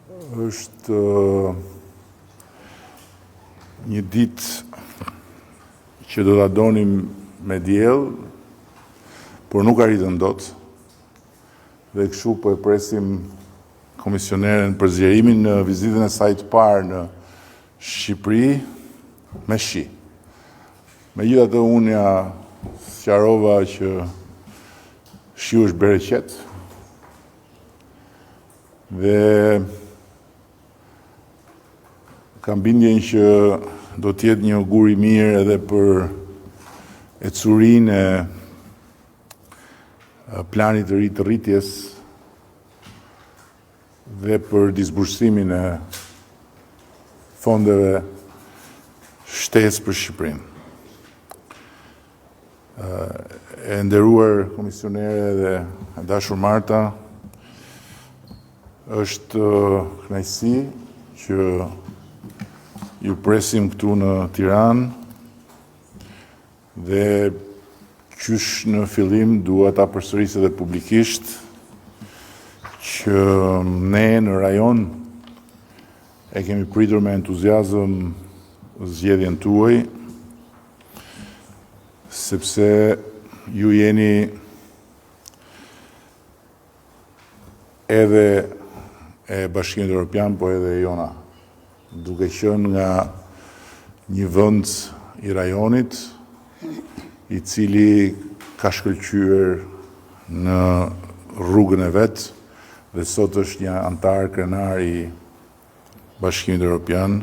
është një ditë që do ta donim me diell, por nuk arritën dot. Dhe kështu po e presim komisioneren për zgjerimin në vizitën e saj të parë në Shqipëri me shi. Megjithatë unë ja sqarova që shiu është bereqet dhe kam bindjen që do t'jetë një augur i mirë edhe për ecurinë e planit të ri të rritjes dhe për disbursimin e fondeve shtesë për Shqipërinë. E nderuar komisionere dhe e dashur Marta, është kënaqësi që ju presim këtu në Tiranë dhe qysh në fillim dua ta përsëris edhe publikisht që ne në rajon e kemi pritur me entuziazëm zgjedhjen tuaj, sepse ju jeni edhe e Bashkimit Evropian, po edhe e jona, duke qenë nga një vend i rajonit i cili ka shkëlqyer në rrugën e vet dhe sot është një antar krenar i Bashkimit Evropian.